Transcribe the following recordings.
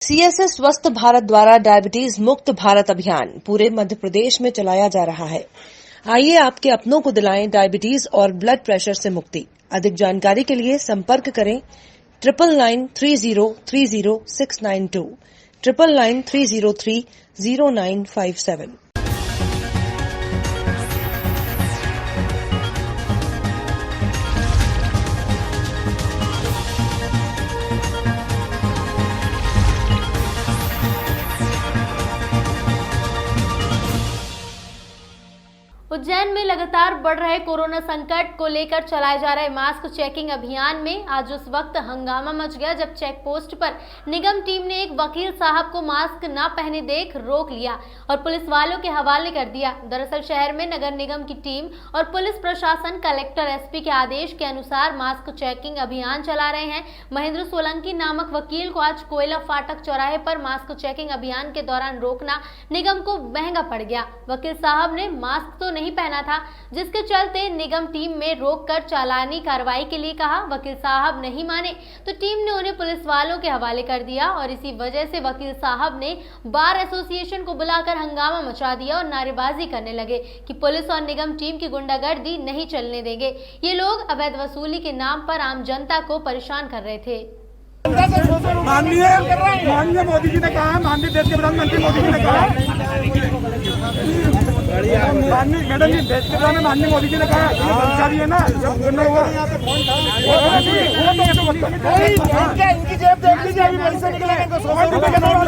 CSS स्वस्थ भारत द्वारा diabetes मुक्त भारत अभियान पूरे मध्य प्रदेश में चलाया जा रहा है। आइए आपके अपनों को दिलाएं डायबिटीज और ब्लड प्रेशर से मुक्ति। अधिक जानकारी के लिए संपर्क करें 9993030692 9993030957। उज्जैन में लगातार बढ़ रहे कोरोना संकट को लेकर चलाए जा रहे मास्क चेकिंग अभियान में आज उस वक्त हंगामा मच गया जब चेक पोस्ट पर निगम टीम ने एक वकील साहब को मास्क न पहने देख रोक लिया और पुलिस वालों के हवाले कर दिया। दरअसल शहर में नगर निगम की टीम और पुलिस प्रशासन कलेक्टर एसपी के आदेश के अनुसार मास्क चेकिंग अभियान चला रहे हैं। महेंद्र सोलंकी नामक वकील को आज कोयला फाटक चौराहे पर मास्क चेकिंग अभियान के दौरान रोकना निगम को महंगा पड़ गया। वकील साहब ने मास्क तो नहीं पहना था, जिसके चलते निगम टीम में रोककर चालानी कार्रवाई के लिए कहा। वकील साहब नहीं माने तो टीम ने उन्हें पुलिस वालों के हवाले कर दिया और इसी वजह से वकील साहब ने बार एसोसिएशन को बुलाकर हंगामा मचा दिया और नारेबाजी करने लगे कि पुलिस और निगम टीम की गुंडागर्दी नहीं चलने देंगे। ये लोग अवैध वसूली के नाम पर आम जनता को परेशान कर रहे थे। माननीय मोदी जी ने कहा है, माननीय देश के प्रधानमंत्री मोदी जी ने कहा है, माननीय मैडम जी देश के प्रधानमंत्री माननीय मोदी जी ने कहा है ना, इनकी जेब देख लीजिए, अभी पैसे निकलेंगे तो 100 रुपए का नोट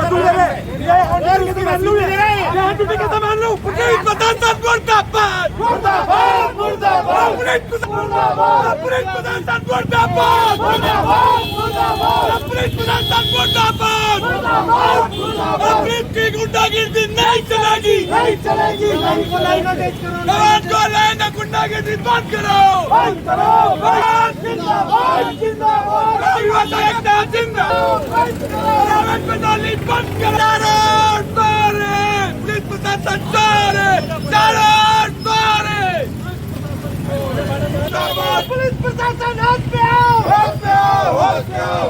गुंडागिर्दी नहीं चलेगी, नहीं चलेगी। गुंडागिर्दी बंद करो, बंद करो। जिंदाबाद, जिंदाबाद, बंद करो। पुलिस प्रशासन पुलिस प्रशासन हाथ पे आओ,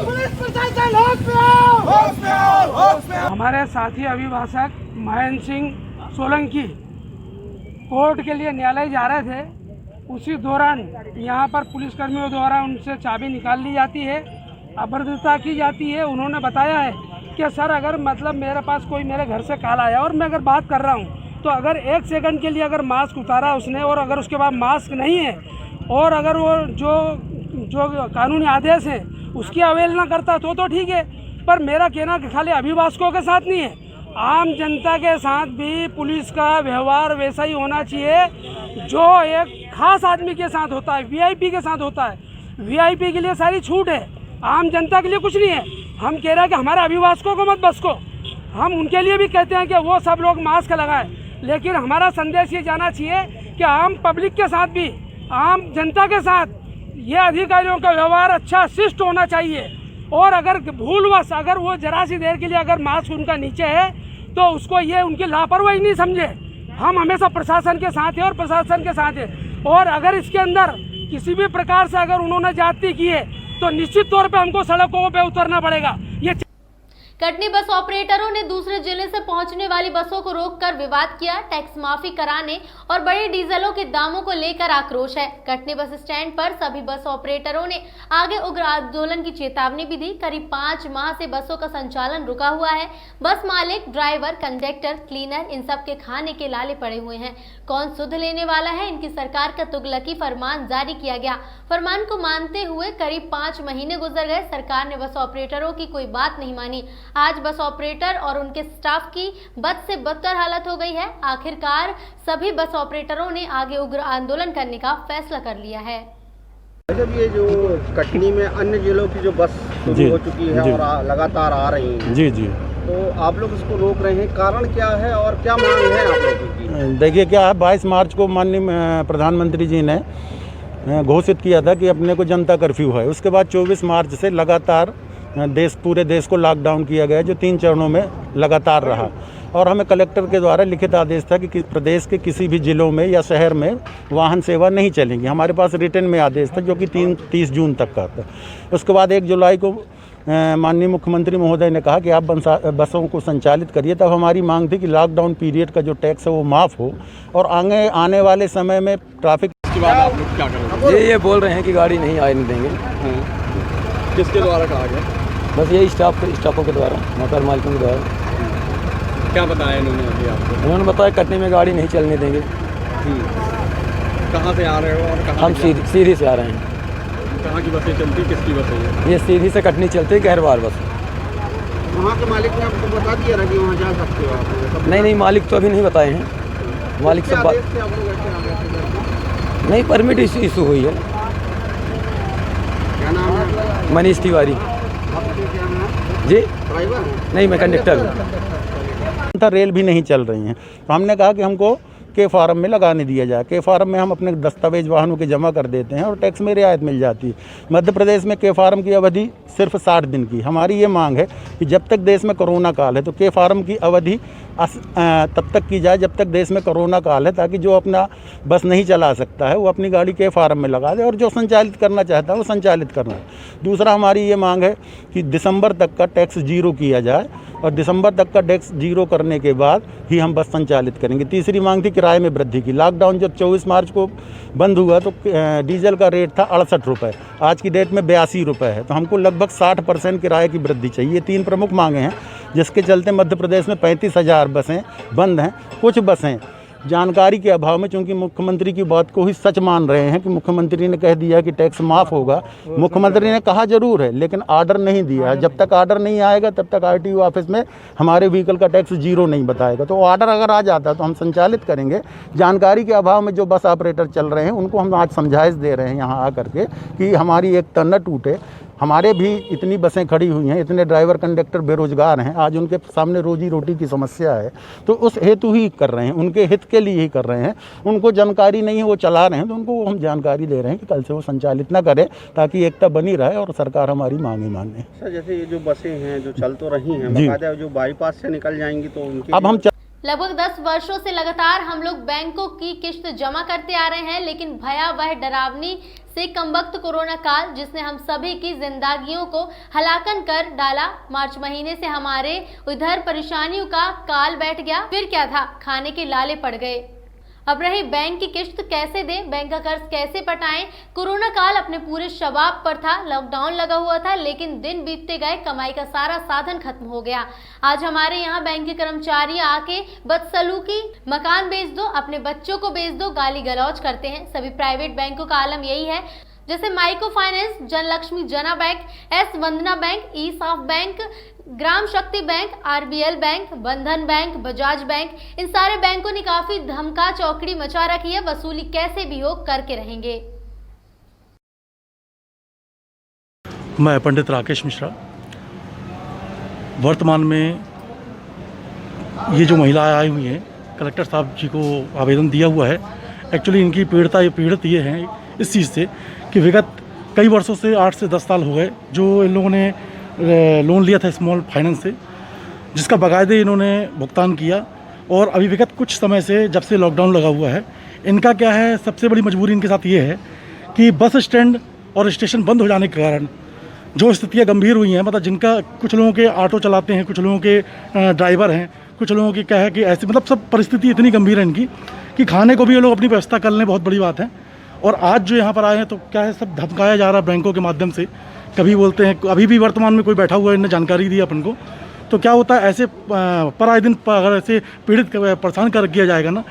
पुलिस प्रशासन हाथ पे आओ। हमारे साथी अभिभाषक महेंद्र सिंह सोलंकी कोर्ट के लिए न्यायालय जा रहे थे। उसी दौरान यहाँ पर पुलिसकर्मियों द्वारा उनसे चाबी निकाल ली जाती है, अभद्रता की जाती है। उन्होंने बताया है कि सर अगर मतलब मेरे पास कोई मेरे घर से कॉल आया और मैं अगर बात कर रहा हूँ तो अगर 1 सेकंड के लिए अगर मास्क उतारा उसने और अगर उसके बाद मास्क नहीं है और अगर वो जो कानूनी आदेश है उसकी अवहेलना करता तो ठीक है, पर मेरा कहना कि खाली अभिभाषकों के साथ नहीं है, आम जनता के साथ भी पुलिस का व्यवहार वैसा ही होना चाहिए जो एक खास आदमी के साथ होता है, वीआईपी के साथ होता है। वीआईपी के लिए सारी छूट है, आम जनता के लिए कुछ नहीं है। हम कह रहे हैं कि हमारे अभिभाषकों को मत बसको, हम उनके लिए भी कहते हैं कि वो सब लोग मास्क लगाएं, लेकिन हमारा संदेश ये जाना चाहिए कि आम पब्लिक के साथ भी, आम जनता के साथ ये अधिकारियों का व्यवहार अच्छा शिष्ट होना चाहिए। और अगर भूलवश अगर वो जरा सी देर के लिए अगर मास्क उनका नीचे है तो उसको ये उनकी लापरवाही नहीं समझे। हम हमेशा प्रशासन के साथ हैं और प्रशासन के साथ हैं, और अगर इसके अंदर किसी भी प्रकार से अगर उन्होंने ज्यादती की है तो निश्चित तौर पे हमको सड़कों पे उतरना पड़ेगा। ये कटनी बस ऑपरेटरों ने दूसरे जिले से पहुंचने वाली बसों को रोककर विवाद किया। टैक्स माफी कराने और बड़े डीजलों के दामों को लेकर आक्रोश है। कटनी बस स्टैंड पर सभी बस ऑपरेटरों ने आगे उग्र आंदोलन की चेतावनी भी दी। करीब 5 माह से बसों का संचालन रुका हुआ है। बस मालिक, ड्राइवर, कंडक्टर, क्लीनर इन सब के खाने के लाले पड़े हुए हैं। कौन सुध लेने वाला है? इनकी सरकार का तुगलकी फरमान जारी किया गया। फरमान को मानते हुए करीब 5 महीने गुजर गए। सरकार ने बस ऑपरेटरों की कोई बात नहीं मानी। आज बस ऑपरेटर और उनके स्टाफ की बद से बदतर हालत हो गई है। आखिरकार सभी बस ऑपरेटरों ने आगे उग्र आंदोलन करने का फैसला कर लिया है। जब ये जो कटनी में अन्य जिलों की जो बस शुरू हो चुकी है और लगातार आ रही है, जी, तो आप लोग इसको रोक रहे हैं, कारण क्या है और क्या मांग है आप लोगों की? देखिए क्या है, 22 मार्च को माननीय प्रधानमंत्री जी ने घोषित किया था कि अपने को जनता कर्फ्यू है। उसके बाद 24 मार्च से लगातार पूरे देश को लॉकडाउन किया गया, जो 3 चरणों में लगातार रहा। और हमें कलेक्टर के द्वारा लिखित आदेश था कि प्रदेश के किसी भी जिलों में या शहर में वाहन सेवा नहीं चलेंगी। हमारे पास रिटर्न में आदेश था जो कि 30 जून तक का था। उसके बाद 1 जुलाई को माननीय मुख्यमंत्री महोदय ने कहा कि आप बसों को संचालित करिए, तब हमारी मांग थी कि लॉकडाउन पीरियड का जो टैक्स है वो माफ़ हो और आने वाले समय में ट्रैफिक। इसके बाद आप लोग क्या करेंगे? ये बोल रहे हैं कि गाड़ी नहीं आने देंगे। किसके द्वारा कहा गया? बस यही स्टाफों के द्वारा, मोटर मालिकों के द्वारा। क्या बताया इन्होंने अभी आपको? उन्होंने बताया कटनी में गाड़ी नहीं चलने देंगे। कहाँ से आ रहे हो और कहाँ? हम सीधी से आ रहे हैं। कहाँ की बसें चलती, किसकी बसें हैं? ये सीधी से कटनी चलती है, गहरवार बस। वहाँ के मालिक ने आपको बता दिया ना कि वहाँ जा सकते हो आप? नहीं, मालिक तो अभी नहीं बताए हैं। मालिक सब नहीं, परमिट इशू हुई है। क्या नाम है? मनीष तिवारी। आपके क्या नाम है? जी ड्राइवर? नहीं, मैं कंडक्टर हूँ। रेल भी नहीं चल रही हैं, तो हमने कहा कि हमको के फार्म में लगाने दिया जाए। के फार्म में हम अपने दस्तावेज वाहनों के जमा कर देते हैं और टैक्स में रियायत मिल जाती है। मध्य प्रदेश में के फार्म की अवधि सिर्फ 60 दिन की। हमारी ये मांग है कि जब तक देश में कोरोना काल है तो के फार्म की अवधि तब तक की जाए जब तक देश में कोरोना काल है, ताकि जो अपना बस नहीं चला सकता है वो अपनी गाड़ी के फार्म में लगा दे और जो संचालित करना चाहता है वो संचालित करना है। दूसरा हमारी ये मांग है कि दिसंबर तक का टैक्स जीरो किया जाए और दिसंबर तक का टैक्स जीरो करने के बाद ही हम बस संचालित करेंगे। तीसरी मांग थी किराए में वृद्धि की। लॉकडाउन जब 24 मार्च को बंद हुआ तो डीजल का रेट था 68 रुपये, आज की डेट में 82 रुपये है, तो हमको लगभग 60% किराए की वृद्धि चाहिए। 3 प्रमुख मांगे हैं जिसके चलते मध्य प्रदेश में 35,000 बसें बंद हैं। कुछ बसें जानकारी के अभाव में, चूंकि मुख्यमंत्री की बात को ही सच मान रहे हैं कि मुख्यमंत्री ने कह दिया कि टैक्स माफ़ होगा। मुख्यमंत्री ने कहा जरूर है लेकिन आर्डर नहीं दिया। जब तक आर्डर नहीं आएगा तब तक आरटीओ ऑफिस में हमारे व्हीकल का टैक्स जीरो नहीं बताएगा। तो ऑर्डर अगर आ जाता तो हम संचालित करेंगे। जानकारी के अभाव में जो बस ऑपरेटर चल रहे हैं उनको हम आज समझाइश दे रहे हैं यहाँ आकर के कि हमारी एकता न टूटे। हमारे भी इतनी बसें खड़ी हुई हैं, इतने ड्राइवर कंडक्टर बेरोजगार हैं, आज उनके सामने रोजी रोटी की समस्या है, तो उस हेतु ही कर रहे हैं, उनके हित के लिए ही कर रहे हैं। उनको जानकारी नहीं है, वो चला रहे हैं, तो उनको हम जानकारी दे रहे हैं कि कल से वो संचालित ना करें ताकि एकता बनी रहे और सरकार हमारी मांगे माने। सर, जैसे ये जो बसें हैं जो चल तो रही हैं, बकायदा जो बाईपास से निकल जाएंगी तो उनके अब हम लगभग 10 वर्षों से लगातार हम लोग बैंकों की किश्त जमा करते आ रहे हैं, लेकिन भयावह डरावनी से कमबख्त कोरोना काल जिसने हम सभी की जिंदगियों को हलाकन कर डाला। मार्च महीने से हमारे उधर परेशानियों का काल बैठ गया। फिर क्या था, खाने के लाले पड़ गए। अब रही बैंक की किश्त कैसे दें, बैंक का कर्ज कैसे पटाएं। कोरोना काल अपने पूरे शबाब पर था, लॉकडाउन लगा हुआ था, लेकिन दिन बीतते गए, कमाई का सारा साधन खत्म हो गया। आज हमारे यहाँ बैंक के कर्मचारी आके बदसलूकी, मकान बेच दो, अपने बच्चों को बेच दो, गाली गलौज करते हैं। सभी प्राइवेट बैंकों का आलम यही है, जैसे माइक्रो फाइनेंस, जनलक्ष्मी जना बैंक, एस वंदना बैंक, ई साफ बैंक, ग्राम शक्ति बैंक, आरबीएल बैंक, बंधन बैंक, बजाज बैंक, इन सारे बैंकों ने काफी धमका चौकड़ी मचा रखी है। वसूली कैसे भी हो करके रहेंगे। मैं पंडित राकेश मिश्रा। वर्तमान में ये जो महिलाएं आई हुई हैं, कलेक्टर साहब जी को आवेदन दिया हुआ है। एक्चुअली इनकी पीड़ित ये हैं इस चीज़ से कि विगत कई वर्षों से 8 से 10 साल हो गए जो इन लोगों ने लोन लिया था स्मॉल फाइनेंस से, जिसका बाकायदे इन्होंने भुगतान किया। और अभी विगत कुछ समय से, जब से लॉकडाउन लगा हुआ है, इनका क्या है, सबसे बड़ी मजबूरी इनके साथ ये है कि बस स्टैंड और स्टेशन बंद हो जाने के कारण जो स्थितियाँ गंभीर हुई हैं, मतलब जिनका कुछ लोगों के ऑटो चलाते हैं, कुछ लोगों के ड्राइवर हैं, कुछ लोगों की क्या है कि ऐसी मतलब सब परिस्थिति इतनी गंभीर है इनकी कि खाने को भी ये लोग अपनी व्यवस्था कर लें, बहुत बड़ी बात है। और आज जो यहाँ पर आए हैं तो क्या है, सब धमकाया जा रहा है बैंकों के माध्यम से। कभी बोलते हैं, अभी भी वर्तमान में कोई बैठा हुआ है, इन्हें जानकारी दी अपन को, तो क्या होता है ऐसे पर आए दिन अगर ऐसे पीड़ित परेशान कर किया जाएगा ना,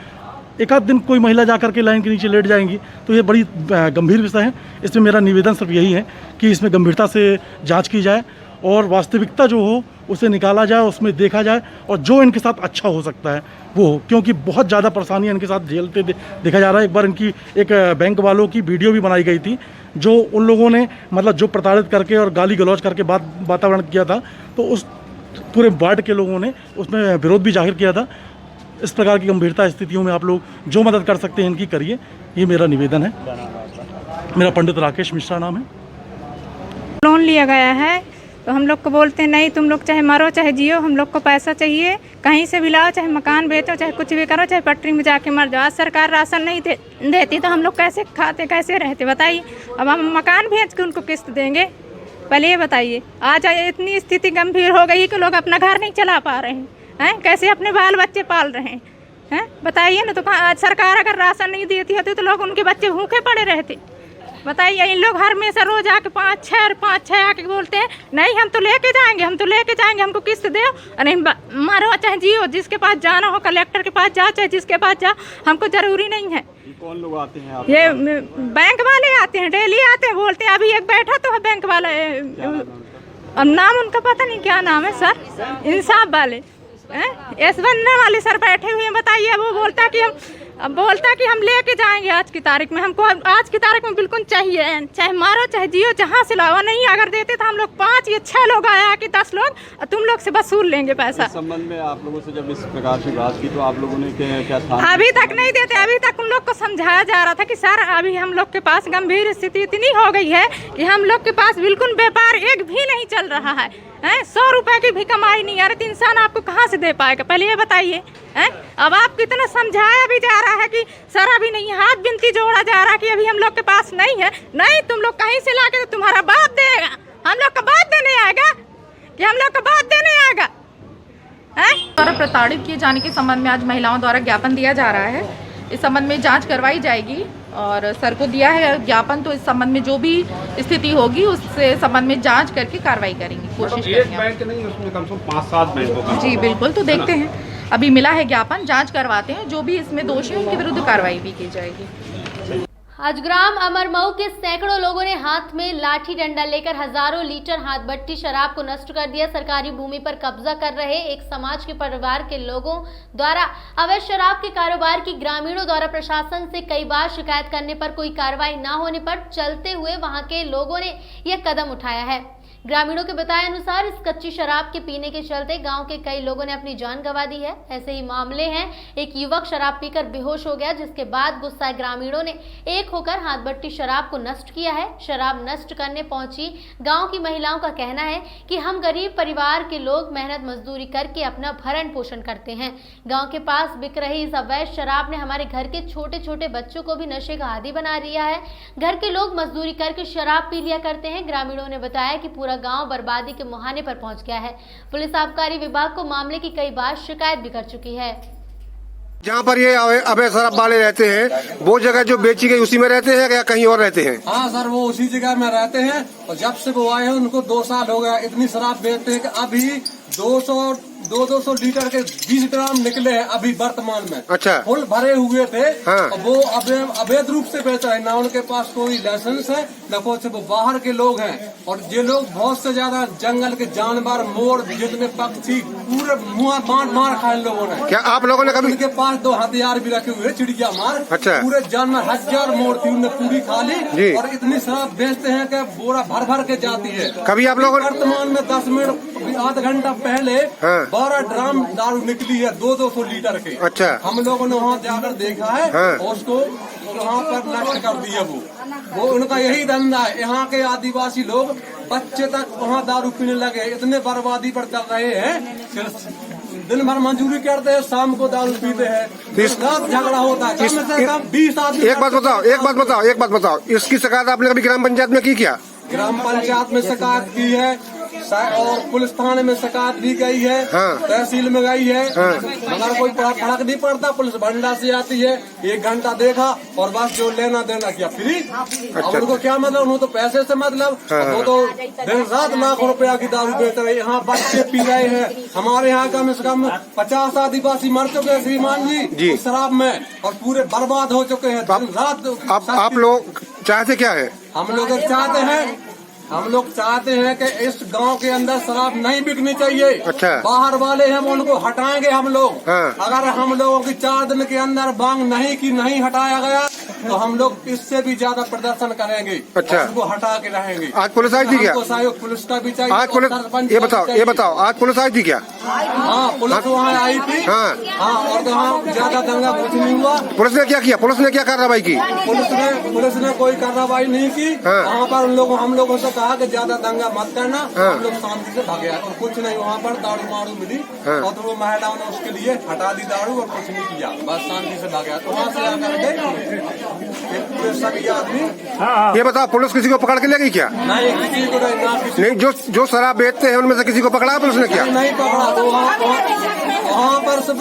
एक आध दिन कोई महिला जा कर के लाइन के नीचे लेट जाएंगी, तो ये बड़ी गंभीर विषय है। इसमें मेरा निवेदन सिर्फ यही है कि इसमें गंभीरता से जांच की जाए और वास्तविकता जो हो उसे निकाला जाए, उसमें देखा जाए और जो इनके साथ अच्छा हो सकता है वो हो, क्योंकि बहुत ज़्यादा परेशानियाँ इनके साथ झेलते देखा जा रहा है। एक बार इनकी एक बैंक वालों की वीडियो भी बनाई गई थी जो उन लोगों ने मतलब जो प्रताड़ित करके और गाली गलौज करके वातावरण किया था, तो उस पूरे वार्ड के लोगों ने उसमें विरोध भी जाहिर किया था। इस प्रकार की गंभीरता स्थितियों में आप लोग जो मदद कर सकते हैं इनकी करिए, ये मेरा निवेदन है। मेरा पंडित राकेश मिश्रा नाम है। लोन लिया गया है तो हम लोग को बोलते हैं नहीं, तुम लोग चाहे मरो चाहे जियो, हम लोग को पैसा चाहिए, कहीं से भी लाओ, चाहे मकान बेचो, चाहे कुछ भी करो, चाहे पटरी में जाके मर जाओ। आज सरकार राशन नहीं देती तो हम लोग कैसे खाते, कैसे रहते बताइए। अब हम मकान बेच के उनको किस्त देंगे, पहले ये बताइए, आज इतनी स्थिति गंभीर हो गई कि लोग अपना घर नहीं चला पा रहे हैं, कैसे अपने बाल बच्चे पाल रहे हैं, बताइए ना। तो सरकार अगर राशन नहीं देती होती तो लोग, उनके बच्चे भूखे पड़े रहते। बताइए, इन लोग हर में से रोज आके पाँच छः आके बोलते हैं नहीं हम तो लेके जाएंगे, हमको किस्त दे, नहीं मारो चाहे जियो, जिसके पास जाना हो कलेक्टर के पास जा, चाहे जिसके पास जा, हमको जरूरी नहीं है। कौन लोग आते हैं? ये बैंक वाले आते हैं, डेली आते हैं, बोलते हैं अभी एक बैठा तो है बैंक वाला, अब नाम उनका पता नहीं क्या नाम है सर, इंसाफ वाले बनने वाले सर बैठे हुए हैं। बताइए, वो बोलता कि हम लेके जाएंगे आज की तारीख में, हमको आज की तारीख में बिल्कुल चाहिए, चाहे मारो चाहे जियो, जहाँ से लाओ। नहीं अगर देते तो हम लोग 5 या 6 लोग आया कि 10 लोग तुम लोग से वसूल लेंगे पैसा। इस संबंध में आप लोगों से जब इस प्रकार की बात की तो आप लोगों ने क्या था? अभी तक नहीं देते, अभी तक उन लोग को समझाया जा रहा था कि सर अभी हम लोग के पास गंभीर स्थिति इतनी हो गई है कि हम लोग के पास बिल्कुल व्यापार एक भी नहीं चल रहा है, 100 रुपए की भी कमाई नहीं। अरे इंसान आपको कहाँ से दे पाएगा, पहले ये बताइए। अब आप कितना समझाया भी जा रहा है कि सर अभी नहीं, हाथ बिनती जोड़ा जा रहा है कि अभी हम लोग के पास नहीं है। नहीं, तुम लोग कहीं से लाके तो तुम्हारा बाप देगा, हम लोग का बाप देने आएगा कि हम लोग का बाप देने आएगा? द्वारा प्रताड़ित किए जाने के संबंध में आज महिलाओं द्वारा ज्ञापन दिया जा रहा है। इस संबंध में जांच करवाई जाएगी और सर को दिया है ज्ञापन, तो इस संबंध में जो भी स्थिति होगी उससे संबंध में जांच करके कार्रवाई करेंगे, कोशिश करेंगे। बैंक नहीं, उसमें कम से कम 5-7 बैंकों का। जी बिल्कुल, तो देखते हैं, अभी मिला है ज्ञापन, जांच करवाते हैं, जो भी इसमें दोषी है उनके विरुद्ध कार्रवाई भी की जाएगी। आज ग्राम अमरमऊ के सैकड़ों लोगों ने हाथ में लाठी डंडा लेकर हजारों लीटर हाथ भट्टी शराब को नष्ट कर दिया। सरकारी भूमि पर कब्जा कर रहे एक समाज के परिवार के लोगों द्वारा अवैध शराब के कारोबार की ग्रामीणों द्वारा प्रशासन से कई बार शिकायत करने पर कोई कार्रवाई न होने पर चलते हुए वहां के लोगों ने यह कदम उठाया है। ग्रामीणों के बताए अनुसार इस कच्ची शराब के पीने के चलते गांव के कई लोगों ने अपनी जान गंवा दी है। ऐसे ही मामले हैं, एक युवक शराब पीकर बेहोश हो गया, जिसके बाद गुस्साए ग्रामीणों ने एक होकर हाथ भट्टी शराब को नष्ट किया है। शराब नष्ट करने पहुंची गांव की महिलाओं का कहना है कि हम गरीब परिवार के लोग मेहनत मजदूरी करके अपना भरण पोषण करते हैं। गाँव के पास बिक रही इस अवैध शराब ने हमारे घर के छोटे छोटे बच्चों को भी नशे का आदी बना दिया है। घर के लोग मजदूरी करके शराब पी लिया करते हैं। ग्रामीणों ने बताया कि पूरा गांव बर्बादी के मुहाने पर पहुंच गया है। पुलिस आबकारी विभाग को मामले की कई बार शिकायत भी कर चुकी है। जहाँ पर ये अवैध शराब वाले रहते हैं, वो जगह जो बेची गई उसी में रहते हैं या कहीं और रहते हैं? हाँ सर, वो उसी जगह में रहते हैं और जब से वो आए हैं उनको 2 साल हो गया। इतनी शराब बेचते हैं कि अभी 200 लीटर के 20 ड्राम निकले हैं अभी वर्तमान में। अच्छा। फुल भरे हुए थे। हाँ। और वो अवैध रूप से बेचा है, ना उनके पास कोई लाइसेंस है न कुछ। वो बाहर के लोग हैं और ये लोग बहुत से ज्यादा जंगल के जानवर, मोर, जितने पक्षी पूरे मुँह मार खाए लोगों ने। क्या आप लोगों ने कभी? उनके पास 2 हथियार भी रखे हुए, चिड़िया मार। अच्छा। पूरे जानवर 1000 मोर थी, उन्हें पूरी खा ली और इतनी शराब बेचते हैं कि बोरा भर भर के जाती है। कभी आप लोगों वर्तमान में 10 मिनट आधा घंटा पहले 12 ड्राम दारू निकली है 200 लीटर के। अच्छा। हम लोगों ने वहाँ जाकर देखा है और उसको वहाँ पर नष्ट कर दिया। वो उनका यही धंधा है। यहाँ के आदिवासी लोग बच्चे तक वहाँ दारू पीने लगे, इतने बर्बादी पर चल रहे हैं। दिन भर मजदूरी करते हैं, शाम को दारू पीते हैं, रात झगड़ा होता है। 20 आदमी। एक बात बताओ, इसकी शिकायत आपने कभी ग्राम पंचायत में की क्या? ग्राम पंचायत में शिकायत की है और पुलिस थाने में शिकायत भी गई है। तहसील में गई है। मगर कोई फर्क नहीं पड़ता। पुलिस भंडा से आती है, 1 घंटा देखा और बस जो लेना देना किया फ्री। अच्छा। अब उनको क्या मतलब, उनको तो पैसे से मतलब। वो तो दिन रात लाख रुपया की दारू बेच रहे। यहाँ बच्चे पी रहे हैं। हमारे यहाँ कम से कम 50 आदिवासी मर चुके हैं श्रीमान जी शराब में और पूरे बर्बाद हो चुके हैं दिन रात। आप लोग चाहते क्या है? हम लोग चाहते हैं कि इस गांव के अंदर शराब नहीं बिकनी चाहिए। अच्छा। बाहर वाले हैं उनको हटाएंगे हम लोग। अगर हम लोगों की 4 दिन के अंदर मांग नहीं हटाया गया तो हम लोग इससे भी ज्यादा प्रदर्शन करेंगे। अच्छा। उसको हटा के रहेंगे। आज पुलिस आई थी क्या? सहयोग पुलिस का भी चाहिए। आज पुलिस ये बताओ आज पुलिस आई थी क्या? हाँ, पुलिस वहाँ आई थी। हाँ, और वहाँ ज्यादा दंगा कुछ नहीं हुआ। पुलिस ने क्या किया? पुलिस ने क्या कार्रवाई की? पुलिस ने कोई कार्रवाई नहीं की। वहाँ पर हम लोगों से कहा कि ज्यादा दंगा मत करना। हम लोग शांति से भागे और कुछ नहीं। वहाँ पर दारू मारू मिली और तो वो महिलाओं ने उसके लिए हटा दी दारू और कुछ नहीं किया, बस शांति से भागे। तो वहाँ से आकर के पूरे सभी आदमी। ये बताओ, पुलिस किसी को पकड़ के ले गई क्या? नहीं, किसी को नहीं, ना किसी नहीं, जो शराब बेचते हैं उनमें से किसी को पकड़ा पुलिस ने क्या? नहीं पकड़ा। तो वहाँ पर सब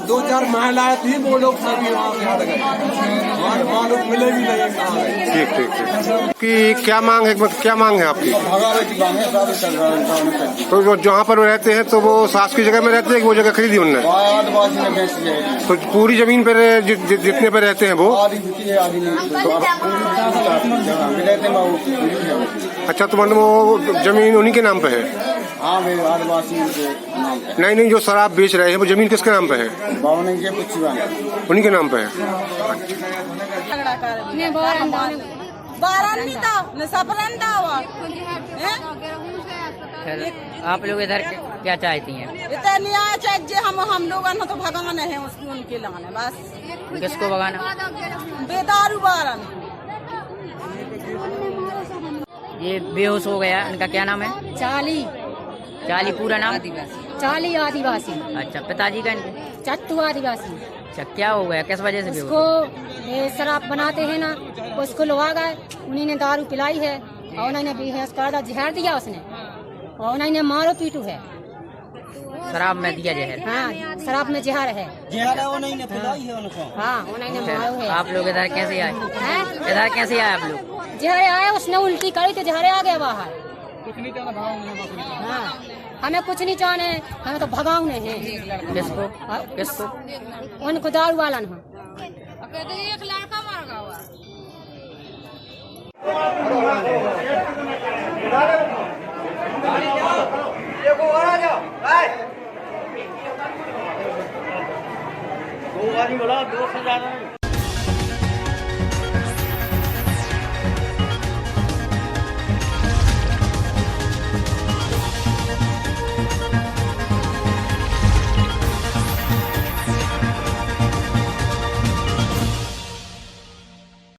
2-4 महिलाएं थी, वो लोग सभी वहाँ से हट गए, मालूम मिले भी नहीं कहाँ गए। ठीक ठीक ठीक। कि क्या मांग है आपकी? तो जो जहाँ पर वो रहते हैं तो वो सास की जगह में रहते हैं कि वो जगह खरीदी उनने? तो पूरी जमीन पर जितने पे रहते हैं वो? अच्छा, तो मतलब वो जमीन उन्हीं के नाम पे है? हाँ, वे आदिवासी नहीं, जो शराब बेच रहे हैं वो जमीन किसके नाम पे है? उन्हीं के नाम पे है। आप लोग इधर क्या चाहती हैं? इतना न्याय चाहिए हम लोग तो भगाना है उनके लाने बस। किसको भगाना? बेदारू बारन। ये बेहोश हो गया, इनका क्या नाम है? चाली पूरा नाम? चाली आदिवासी। अच्छा, पिताजी का इनके? चट्टू आदिवासी। अच्छा, क्या हो गया, किस वजह से बेहोश? उसको शराब बनाते हैं ना, उसको लगा गए, उन्हीं ने दारू पिलाई है और उन्होंने बेहोश कर दिया, जहर दिया उसने और उन्होंने मारो पीटू है। शराब में दिया जहर? हाँ, शराब में जहर है। उन्होंने पिलाई है उनको। हाँ, उन्होंने मारो है। आप लोग इधर कैसे आए? इधर कैसे आए आप लोग? जहर आए, उसने उल्टी करी तो जहर आ गया बाहर। हाँ, हमें कुछ नहीं चाहने, हमें तो भगाउने हैं। किसको? उनको दारू वाला ना। एक लड़का मर गया। दो बारी बोला, 2 से ज्यादा नहीं।